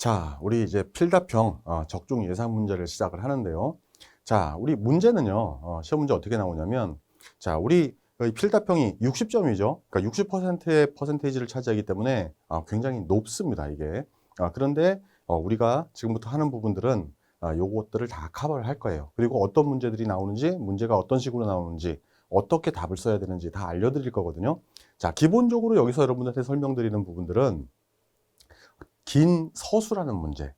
자, 우리 이제 필답형 적중 예상 문제를 시작을 하는데요. 자, 우리 문제는요, 시험 문제 어떻게 나오냐면, 자, 우리 이 필답형이 60점이죠. 그러니까 60%의 퍼센테이지를 차지하기 때문에 굉장히 높습니다, 이게. 그런데 우리가 지금부터 하는 부분들은 요것들을 다 커버를 할 거예요. 그리고 어떤 문제들이 나오는지, 문제가 어떤 식으로 나오는지, 어떻게 답을 써야 되는지 다 알려드릴 거거든요. 자, 기본적으로 여기서 여러분들한테 설명드리는 부분들은 긴 서술하는 문제,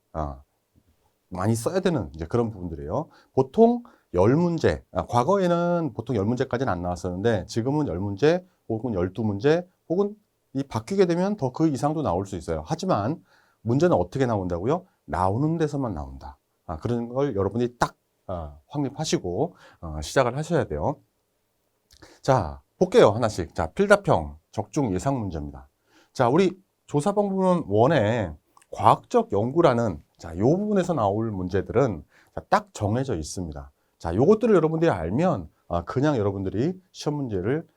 많이 써야 되는 이제 그런 부분들이에요. 보통 10문제, 과거에는 보통 10문제까지는 안 나왔었는데 지금은 10문제 혹은 12문제 혹은 이 바뀌게 되면 더 그 이상도 나올 수 있어요. 하지만 문제는 어떻게 나온다고요? 나오는 데서만 나온다. 그런 걸 여러분이 딱 확립하시고 시작을 하셔야 돼요. 자, 볼게요. 하나씩. 자, 필답형 적중 예상 문제입니다. 자, 우리 조사 방법은 1에 과학적 연구라는 자, 요 부분에서 나올 문제들은 딱 정해져 있습니다. 자, 요것들을 여러분들이 알면 그냥 여러분들이 시험 문제를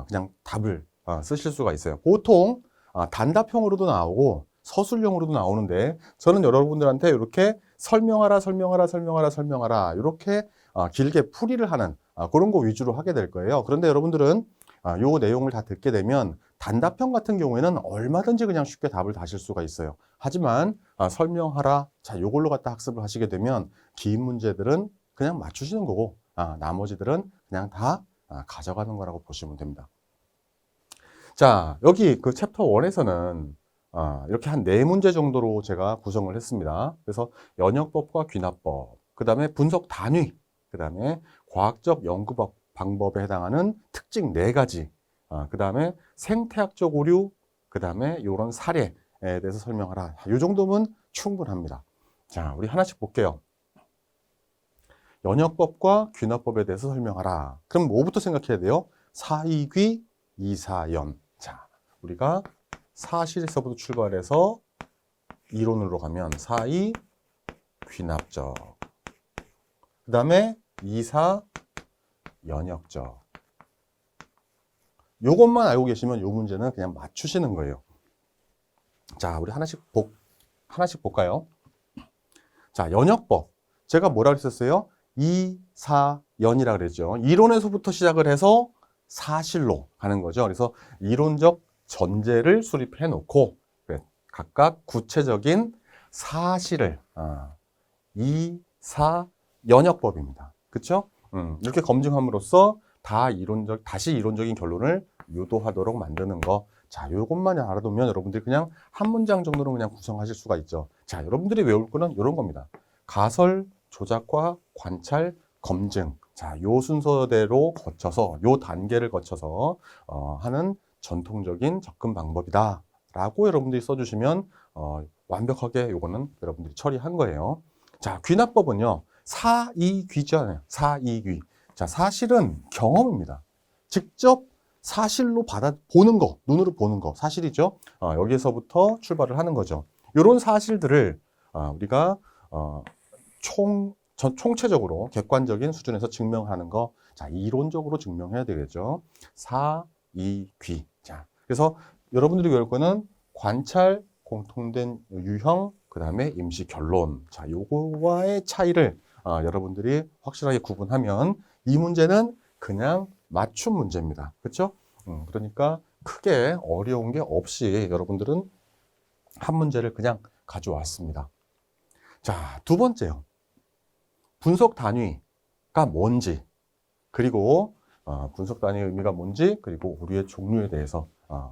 그냥 답을 쓰실 수가 있어요. 보통 단답형으로도 나오고 서술형으로도 나오는데 저는 여러분들한테 이렇게 설명하라 이렇게 길게 풀이를 하는 그런 거 위주로 하게 될 거예요. 그런데 여러분들은 요 내용을 다 듣게 되면 단답형 같은 경우에는 얼마든지 그냥 쉽게 답을 다실 수가 있어요. 하지만 설명하라, 자, 요걸로 갖다 학습을 하시게 되면 긴 문제들은 그냥 맞추시는 거고 나머지들은 그냥 다 가져가는 거라고 보시면 됩니다. 자, 여기 그 챕터 1에서는 이렇게 한 4문제 정도로 제가 구성을 했습니다. 그래서 연역법과 귀납법, 그 다음에 분석 단위, 그 다음에 과학적 연구 방법에 해당하는 특징 4가지, 그 다음에 생태학적 오류, 그 다음에 이런 사례에 대해서 설명하라. 이 정도면 충분합니다. 자, 우리 하나씩 볼게요. 연역법과 귀납법에 대해서 설명하라. 그럼 뭐부터 생각해야 돼요? 사이귀, 이사연. 자, 우리가 사실에서부터 출발해서 이론으로 가면 사이, 귀납적. 그 다음에 이사, 연역적. 요것만 알고 계시면 요 문제는 그냥 맞추시는 거예요. 자, 우리 하나씩 볼까요? 자, 연역법. 제가 뭐라고 했었어요? 이사연이라 그랬죠. 이론에서부터 시작을 해서 사실로 가는 거죠. 그래서 이론적 전제를 수립해 놓고 각각 구체적인 사실을 이사연역법입니다. 그렇죠? 이렇게 검증함으로써 다시 이론적인 결론을 유도하도록 만드는 거. 자, 요것만 알아두면 여러분들이 그냥 한 문장 정도로 그냥 구성하실 수가 있죠. 자, 여러분들이 외울 거는 이런 겁니다. 가설, 조작과 관찰, 검증. 자, 요 순서대로 거쳐서, 요 단계를 거쳐서 하는 전통적인 접근 방법이다. 라고 여러분들이 써주시면 완벽하게 요거는 여러분들이 처리한 거예요. 자, 귀납법은요. 사이귀잖아요. 사이귀. 자, 사실은 경험입니다. 직접 사실로 보는 거, 눈으로 보는 거, 사실이죠. 여기에서부터 출발을 하는 거죠. 이런 사실들을 우리가 총체적으로 객관적인 수준에서 증명하는 거, 자, 이론적으로 증명해야 되겠죠. 사이귀. 자, 그래서 여러분들이 배울 거는 관찰, 공통된 유형, 그 다음에 임시 결론. 자, 요거와의 차이를 여러분들이 확실하게 구분하면 이 문제는 그냥 맞춤 문제입니다. 그렇죠? 그러니까 크게 어려운 게 없이 여러분들은 한 문제를 그냥 가져왔습니다. 자, 두 번째요. 분석 단위가 뭔지, 그리고 분석 단위의 의미가 뭔지, 그리고 오류의 종류에 대해서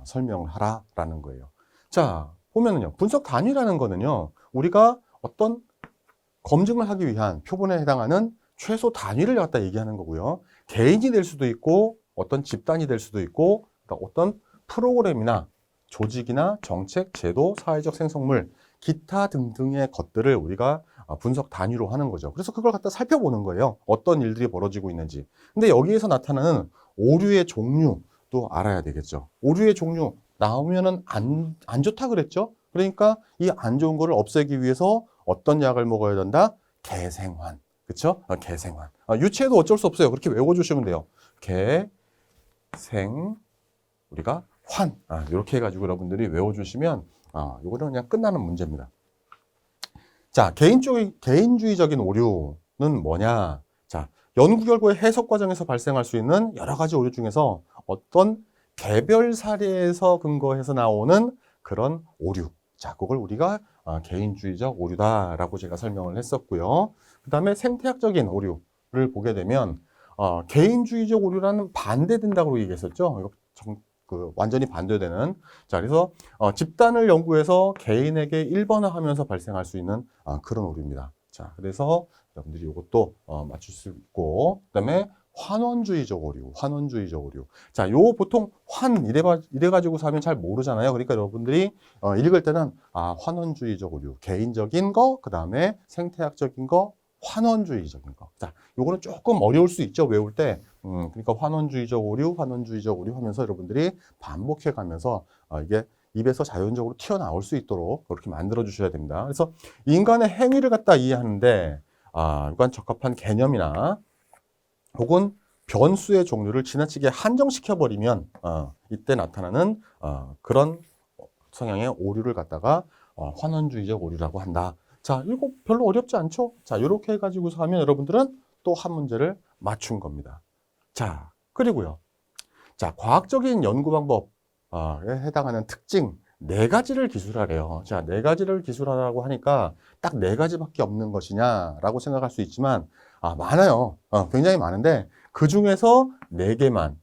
설명을 하라라는 거예요. 자, 보면은요. 분석 단위라는 거는요. 우리가 어떤 검증을 하기 위한 표본에 해당하는 최소 단위를 갖다 얘기하는 거고요. 개인이 될 수도 있고 어떤 집단이 될 수도 있고 그러니까 어떤 프로그램이나 조직이나 정책, 제도, 사회적 생성물, 기타 등등의 것들을 우리가 분석 단위로 하는 거죠. 그래서 그걸 갖다 살펴보는 거예요. 어떤 일들이 벌어지고 있는지. 근데 여기에서 나타나는 오류의 종류도 알아야 되겠죠. 오류의 종류 나오면은 안 좋다 그랬죠. 그러니까 이 안 좋은 거를 없애기 위해서 어떤 약을 먹어야 된다? 개생환. 그쵸? 개생환. 유치해도 어쩔 수 없어요. 그렇게 외워주시면 돼요. 우리가 환. 이렇게 해가지고 여러분들이 외워주시면, 이거는 그냥 끝나는 문제입니다. 자, 개인주의적인 오류는 뭐냐? 자, 연구 결과의 해석 과정에서 발생할 수 있는 여러 가지 오류 중에서 어떤 개별 사례에서 근거해서 나오는 그런 오류. 자, 그걸 우리가 개인주의적 오류다라고 제가 설명을 했었고요. 그 다음에 생태학적인 오류를 보게 되면 개인주의적 오류라는 반대된다고 얘기했었죠. 이거 완전히 반대되는. 자, 그래서 집단을 연구해서 개인에게 일반화하면서 발생할 수 있는 그런 오류입니다. 자, 그래서 여러분들이 이것도 맞출 수 있고, 그다음에 환원주의적 오류. 자, 요 보통 이래가지고서 하면 잘 모르잖아요. 그러니까 여러분들이 읽을 때는 환원주의적 오류, 개인적인 거, 그 다음에 생태학적인 거, 환원주의적인 거. 자, 요거는 조금 어려울 수 있죠, 외울 때. 그러니까 환원주의적 오류 하면서 여러분들이 반복해 가면서 이게 입에서 자연적으로 튀어나올 수 있도록 그렇게 만들어 주셔야 됩니다. 그래서 인간의 행위를 갖다 이해하는데, 이건 적합한 개념이나 혹은 변수의 종류를 지나치게 한정시켜버리면, 이때 나타나는 그런 성향의 오류를 갖다가 환원주의적 오류라고 한다. 자, 이거 별로 어렵지 않죠? 자, 이렇게 해가지고서 하면 여러분들은 또 한 문제를 맞춘 겁니다. 자, 그리고요. 자, 과학적인 연구 방법에 해당하는 특징 4가지를 기술하래요. 자, 4가지를 기술하라고 하니까 딱 4가지밖에 없는 것이냐라고 생각할 수 있지만, 많아요. 굉장히 많은데, 그 중에서 4개만.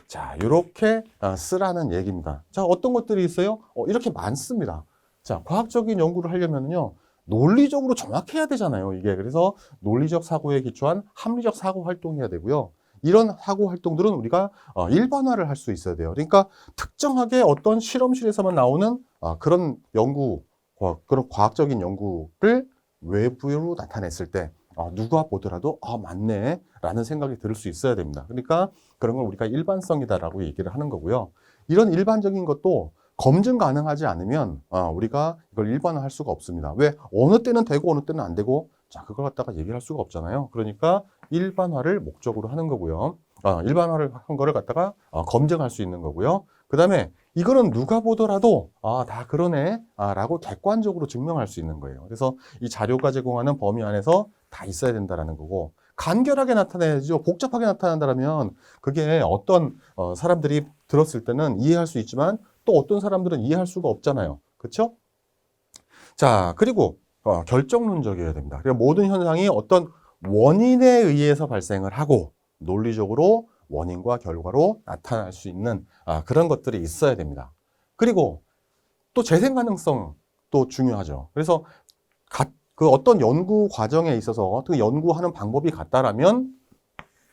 자, 이렇게 쓰라는 얘기입니다. 자, 어떤 것들이 있어요? 이렇게 많습니다. 자, 과학적인 연구를 하려면요, 논리적으로 정확해야 되잖아요, 이게. 그래서 논리적 사고에 기초한 합리적 사고 활동해야 되고요. 이런 사고 활동들은 우리가 일반화를 할 수 있어야 돼요. 그러니까 특정하게 어떤 실험실에서만 나오는 그런 그런 과학적인 연구를 외부로 나타냈을 때 누가 보더라도 맞네 라는 생각이 들 수 있어야 됩니다. 그러니까 그런 걸 우리가 일반성이다라고 얘기를 하는 거고요. 이런 일반적인 것도 검증 가능하지 않으면 우리가 이걸 일반화할 수가 없습니다. 왜? 어느 때는 되고 어느 때는 안 되고, 자, 그걸 갖다가 얘기할 수가 없잖아요. 그러니까 일반화를 목적으로 하는 거고요. 일반화를 한 거를 갖다가 검증할 수 있는 거고요. 그 다음에 이거는 누가 보더라도 다 그러네 라고 객관적으로 증명할 수 있는 거예요. 그래서 이 자료가 제공하는 범위 안에서 다 있어야 된다는 거고, 간결하게 나타내야죠. 복잡하게 나타난다면 그게 어떤 사람들이 들었을 때는 이해할 수 있지만 또 어떤 사람들은 이해할 수가 없잖아요. 그렇죠? 자, 그리고 결정론적이어야 됩니다. 그러니까 모든 현상이 어떤 원인에 의해서 발생을 하고 논리적으로 원인과 결과로 나타날 수 있는 그런 것들이 있어야 됩니다. 그리고 또 재생 가능성도 중요하죠. 그래서 그 어떤 연구 과정에 있어서 그 연구하는 방법이 같다라면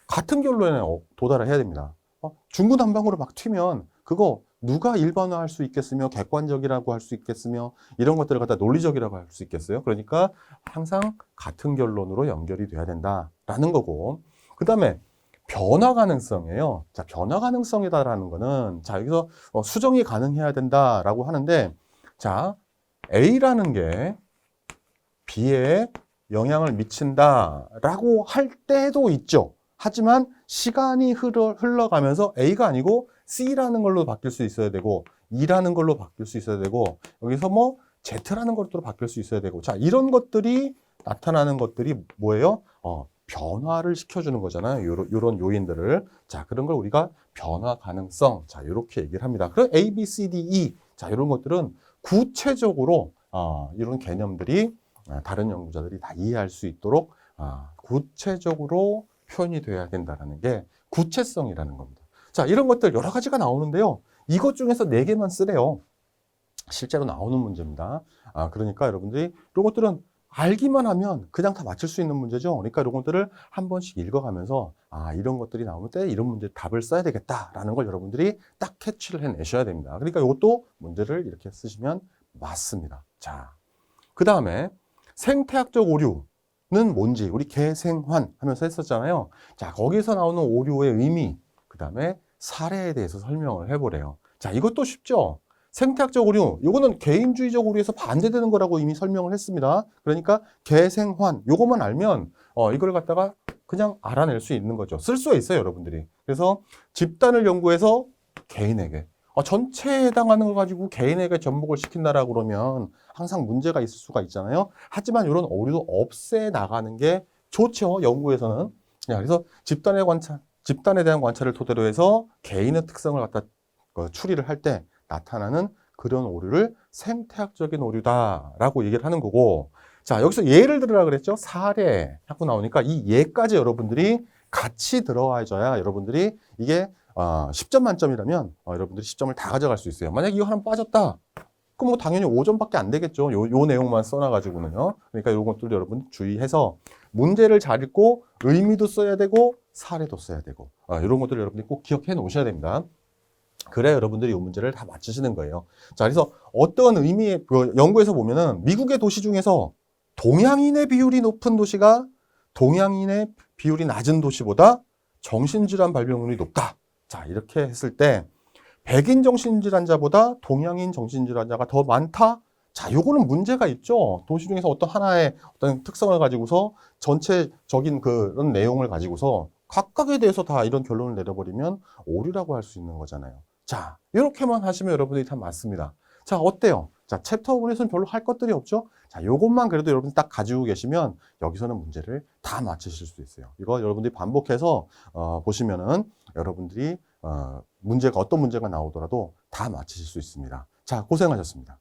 같은 결론에 도달을 해야 됩니다. 중구난방으로 막 튀면 그거 누가 일반화할 수 있겠으며 객관적이라고 할 수 있겠으며 이런 것들을 갖다 논리적이라고 할 수 있겠어요. 그러니까 항상 같은 결론으로 연결이 돼야 된다라는 거고, 그 다음에 변화 가능성이에요. 자, 변화 가능성이다라는 거는, 자, 여기서 수정이 가능해야 된다라고 하는데, 자, A라는 게 B에 영향을 미친다라고 할 때도 있죠. 하지만 시간이 흘러가면서 A가 아니고 C라는 걸로 바뀔 수 있어야 되고, E라는 걸로 바뀔 수 있어야 되고, 여기서 뭐 Z라는 것으로 바뀔 수 있어야 되고, 자, 이런 것들이 나타나는 것들이 뭐예요? 변화를 시켜주는 거잖아요. 요런 요인들을. 자, 그런 걸 우리가 변화 가능성. 자, 이렇게 얘기를 합니다. 그럼 A, B, C, D, E. 자, 이런 것들은 구체적으로, 이런 개념들이 다른 연구자들이 다 이해할 수 있도록, 구체적으로 표현이 돼야 된다는 게 구체성이라는 겁니다. 자, 이런 것들 여러 가지가 나오는데요. 이것 중에서 4개만 쓰래요. 실제로 나오는 문제입니다. 그러니까 여러분들이 이런 것들은 알기만 하면 그냥 다 맞출 수 있는 문제죠. 그러니까 이런 것들을 한 번씩 읽어가면서 이런 것들이 나오면 때 이런 문제 답을 써야 되겠다라는 걸 여러분들이 딱 캐치를 해내셔야 됩니다. 그러니까 이것도 문제를 이렇게 쓰시면 맞습니다. 자, 그 다음에 생태학적 오류는 뭔지 우리 개생환 하면서 했었잖아요. 자, 거기서 나오는 오류의 의미, 그 다음에 사례에 대해서 설명을 해보래요. 자, 이것도 쉽죠? 생태학적 오류, 이거는 개인주의적 오류에서 반대되는 거라고 이미 설명을 했습니다. 그러니까 개생환, 요것만 알면 이걸 갖다가 그냥 알아낼 수 있는 거죠. 쓸 수가 있어요, 여러분들이. 그래서 집단을 연구해서 개인에게 전체에 해당하는 거 가지고 개인에게 접목을 시킨다라고 그러면 항상 문제가 있을 수가 있잖아요. 하지만 이런 오류도 없애 나가는 게 좋죠, 연구에서는. 그래서 집단에 대한 관찰을 토대로 해서 개인의 특성을 갖다 추리를 할 때 나타나는 그런 오류를 생태학적인 오류다라고 얘기를 하는 거고, 자, 여기서 예를 들으라 그랬죠? 사례 하고 나오니까 이 예까지 여러분들이 같이 들어와줘야 여러분들이 이게 10점 만점이라면 여러분들이 10점을 다 가져갈 수 있어요. 만약 이거 하나 빠졌다. 그럼 뭐 당연히 5점밖에 안 되겠죠. 요 내용만 써놔가지고는요. 그러니까 이런 것들도 여러분 주의해서 문제를 잘 읽고 의미도 써야 되고 사례도 써야 되고 이런 것들을 여러분들이 꼭 기억해 놓으셔야 됩니다. 그래야 여러분들이 이 문제를 다 맞추시는 거예요. 자, 그래서 어떤 의미의 연구에서 보면은 미국의 도시 중에서 동양인의 비율이 높은 도시가 동양인의 비율이 낮은 도시보다 정신질환 발병률이 높다. 자, 이렇게 했을 때 백인 정신질환자보다 동양인 정신질환자가 더 많다? 자, 요거는 문제가 있죠. 도시 중에서 어떤 하나의 어떤 특성을 가지고서 전체적인 그런 내용을 가지고서 각각에 대해서 다 이런 결론을 내려버리면 오류라고 할 수 있는 거잖아요. 자, 이렇게만 하시면 여러분들이 다 맞습니다. 자, 어때요? 자, 챕터 1에서는 별로 할 것들이 없죠? 자, 요것만 그래도 여러분 딱 가지고 계시면 여기서는 문제를 다 맞추실 수 있어요. 이거 여러분들이 반복해서 보시면은 여러분들이 문제가 어떤 문제가 나오더라도 다 맞추실 수 있습니다. 자, 고생하셨습니다.